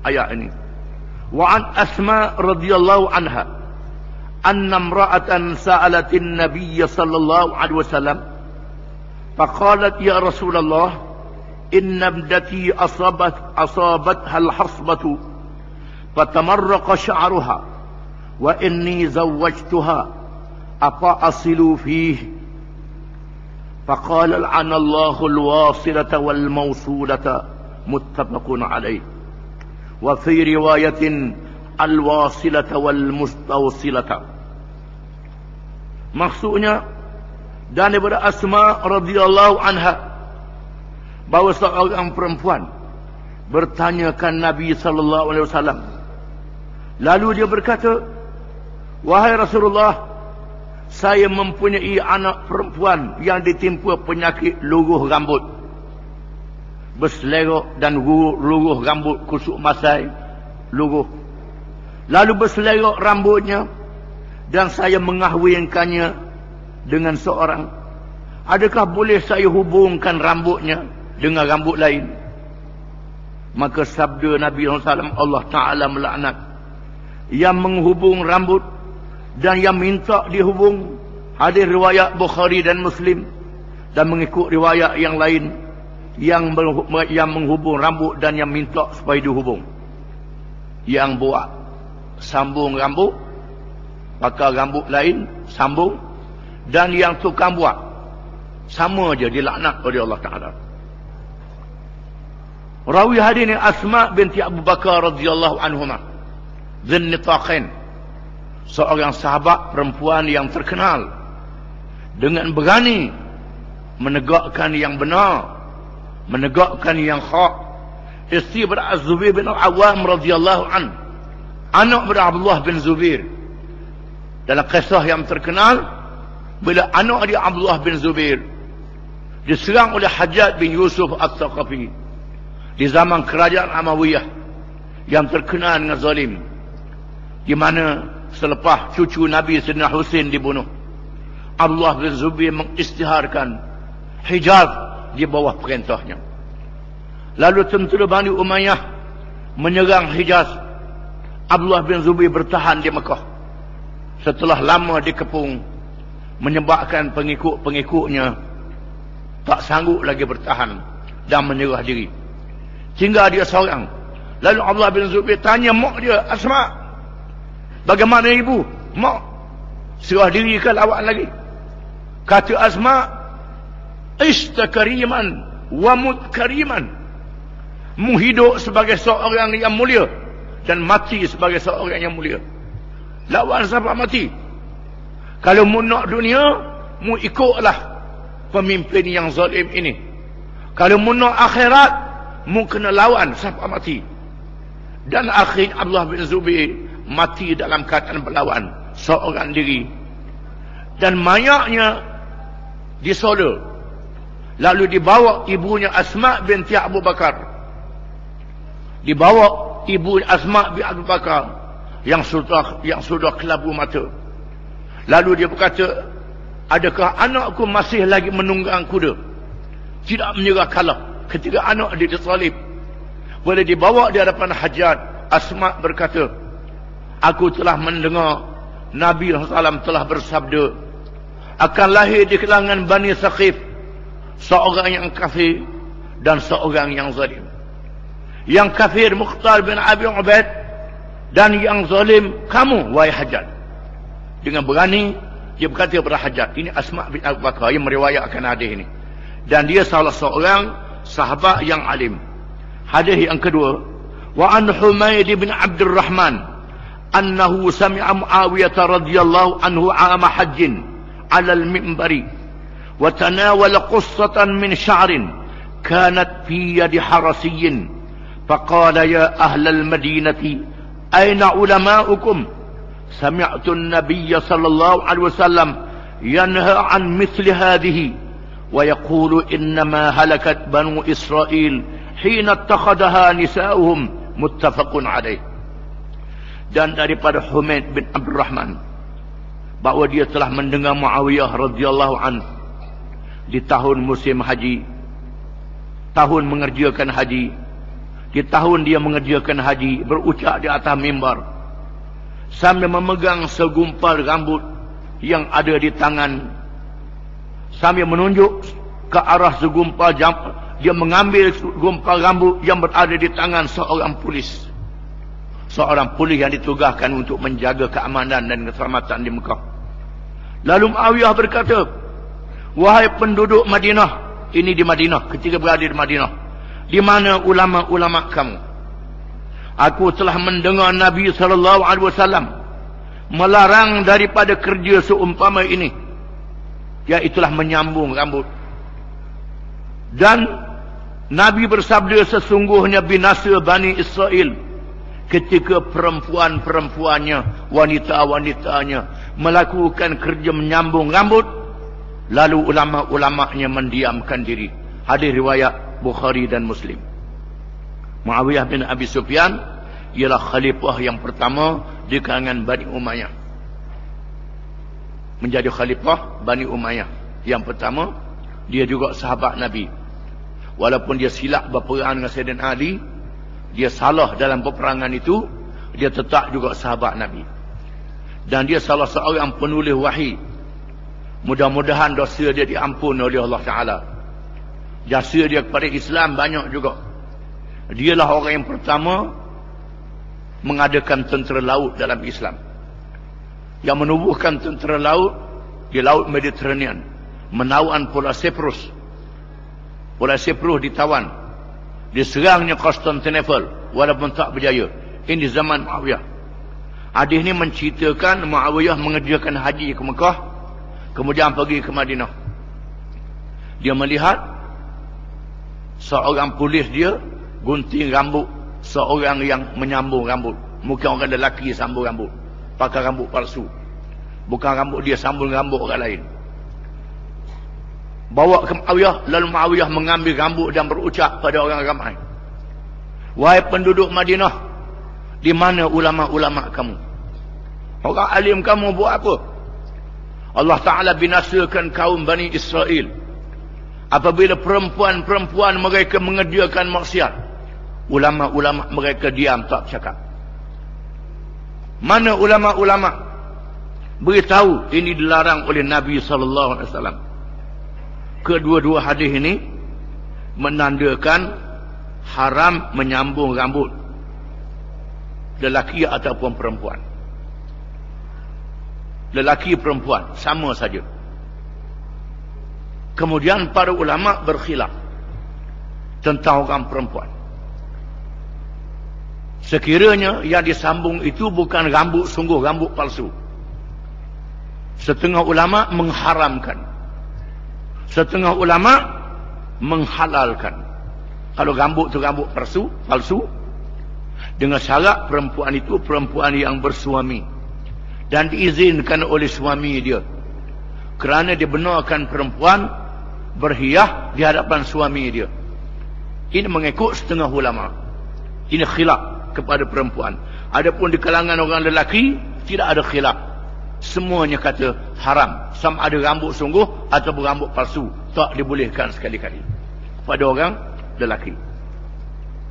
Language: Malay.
ayat ini. Wa an Asma radhiyallahu anha anna imra'atan sa'alatin nabiy sallallahu alaihi wasallam faqalat ya Rasulullah inna ibnati asabatha al-hasbatu fatamarraqa sha'ruha wa inni zawwajtuha apa asilu fihi faqala la'ana Allahu al-wasilata wal mawsulata muttafaqun alayh wa fi riwayatin al-wasilata wal mustawsilata. Maksudnya dan daripada Asma radhiyallahu anha bahawa seorang perempuan bertanyakan Nabi sallallahu alaihi wasallam, lalu dia berkata, wahai Rasulullah, saya mempunyai anak perempuan yang ditimpa penyakit luruh rambut, berselerok dan luruh rambut kusuk masai luruh, lalu berselerok rambutnya dan saya mengahwinkannya dengan seorang. Adakah boleh saya hubungkan rambutnya dengan rambut lain? Maka sabda Nabi SAW, Allah Ta'ala melaknat yang menghubung rambut dan yang minta dihubung. Hadis riwayat Bukhari dan Muslim, dan mengikut riwayat yang lain yang menghubung rambut dan yang minta supaya dihubung. Yang buat sambung rambut, pakai rambut lain sambung, dan yang tukang buat sama je dilaknat oleh Allah Ta'ala. Rawi hadis ini Asma binti Abu Bakar radhiyallahu anhuma Dzinnitaqain, seorang sahabat perempuan yang terkenal dengan berani menegakkan yang benar, menegakkan yang hak. Isteri pada Az-Zubair bin Al-Awwam radhiyallahu an, anak pada Abdullah bin Zubair. Dalam kisah yang terkenal, bila anak dia Abdullah bin Zubair diserang oleh Hajjaj bin Yusuf Al-Thaqafi di zaman kerajaan Amawiyah yang terkenal dengan zalim, di mana selepas cucu Nabi Sayyidina Husain dibunuh, Abdullah bin Zubair mengisytiharkan Hijaz di bawah perintahnya. Lalu tentera Bani Umayyah menyerang Hijaz. Abdullah bin Zubair bertahan di Mekah. Setelah lama dikepung, menyebabkan pengikut-pengikutnya tak sanggup lagi bertahan dan menyerah diri. Tinggal dia seorang. Lalu Abdullah bin Zubair tanya mak dia, Asma, bagaimana ibu? Mak, serah diri ke lawan lagi? Kata Asma, istakariman wa mutkariman. Mu hidup sebagai seorang yang mulia dan mati sebagai seorang yang mulia. Lawan siapa mati? Kalau mu nak dunia, mu ikutlah pemimpin yang zalim ini. Kalau mu nak akhirat, mu kena lawan siapa mati. Dan akhirnya Abdullah bin Zubair mati dalam keadaan berlawan seorang diri. Dan mayatnya disoda. Lalu dibawa ibunya Asma binti Abu Bakar. Dibawa ibu Asma binti Abu Bakar yang sudah kelabu mata. Lalu dia berkata, adakah anakku masih lagi menunggang kuda, tidak menyerah kalah ketika anak dia disalib? Boleh dibawa di hadapan Hajjaj. Asma berkata, aku telah mendengar Nabi SAW telah bersabda, akan lahir di kalangan Bani Saqif seorang yang kafir dan seorang yang zalim. Yang kafir Mukhtar bin Abi Ubaid, dan yang zalim kamu wahai Hajjaj. Dengan berani dia berkata kepada Hajjaj, ini Asma bin Abu Bakar yang meriwayatkan hadis ini, dan dia salah seorang sahabat yang alim. Hadis yang kedua, wa an Humaid bin Abdul Rahman annahu sami'a Muawiyah radhiyallahu anhu 'ama hajjin 'ala al-minbari wa tanawala qussatan min sya'rin kanat fi yadi harasiyyin faqala ya ahla al-madinati ayna ulama'ukum sami'tu an-nabiy sallallahu alaihi wasallam yanha 'an mithli hadhihi wa yaqulu innama halakat banu Israil hina ittakhadaha nisa'uhum muttafaqun alaih. Dan daripada Humaid bin Abdul Rahman bahawa dia telah mendengar Muawiyah radhiyallahu an di tahun musim haji, tahun mengerjakan haji, di tahun dia mengerjakan haji, berucap di atas mimbar sambil memegang segumpal rambut yang ada di tangan, sambil menunjuk ke arah segumpal dia mengambil segumpal rambut yang berada di tangan seorang polis yang ditugaskan untuk menjaga keamanan dan keselamatan di Mekah. Lalu Muawiyah berkata, wahai penduduk Madinah, ini di Madinah, ketika berada di Madinah, di mana ulama-ulama kamu? Aku telah mendengar Nabi SAW melarang daripada kerja seumpama ini, iaitulah menyambung rambut. Dan Nabi bersabda, sesungguhnya binasa Bani Israel ketika perempuan-perempuannya, wanita-wanitanya melakukan kerja menyambung rambut, lalu ulama-ulamanya mendiamkan diri. Hadis riwayat Bukhari dan Muslim. Muawiyah bin Abi Sufyan ialah khalifah yang pertama di kalangan Bani Umayyah. Menjadi khalifah Bani Umayyah yang pertama. Dia juga sahabat Nabi. Walaupun dia silap berperang dengan Sayyidina Ali, dia salah dalam peperangan itu, dia tetap juga sahabat Nabi. Dan dia salah seorang penulis wahyi. Mudah-mudahan dosa dia diampun oleh Allah Ta'ala. Jasa dia kepada Islam banyak juga. Dialah orang yang pertama mengadakan tentera laut dalam Islam, yang menubuhkan tentera laut di Laut Mediterranean, menawan Pulau Cyprus. Pulau Cyprus ditawan, diserangnya Constantinople walaupun tak berjaya. Ini zaman Muawiyah. Hadis ini menceritakan Muawiyah mengerjakan haji ke Mekah, kemudian pergi ke Madinah. Dia melihat seorang polis dia gunting rambut seorang yang menyambung rambut. Mungkin orang lelaki sambung rambut, pakai rambut palsu, bukan rambut dia, sambung rambut orang lain. Bawa ke Muawiyah, lalu Muawiyah mengambil rambut dan berucap pada orang ramai, wahai penduduk Madinah, di mana ulama-ulama kamu? Orang alim kamu buat apa? Allah Ta'ala binasakan kaum Bani Israel apabila perempuan-perempuan mereka mengerjakan maksiat. Ulama-ulama mereka diam, tak cakap. Mana ulama-ulama? Beritahu ini dilarang oleh Nabi SAW. Kedua-dua hadis ini menandakan haram menyambung rambut lelaki ataupun perempuan. Lelaki perempuan sama saja. Kemudian para ulama berkhilaf tentang orang perempuan. Sekiranya yang disambung itu bukan rambut sungguh, rambut palsu, setengah ulama mengharamkan, setengah ulama menghalalkan. Kalau rambut itu rambut palsu, dengan syarat perempuan itu perempuan yang bersuami dan diizinkan oleh suami dia, kerana dibenarkan perempuan berhias di hadapan suami dia. Ini mengikut setengah ulama. Ini khilaf kepada perempuan. Adapun di kalangan orang lelaki tidak ada khilaf. Semuanya kata haram, sama ada rambut sungguh atau rambut palsu, tak dibolehkan sekali-kali pada orang lelaki.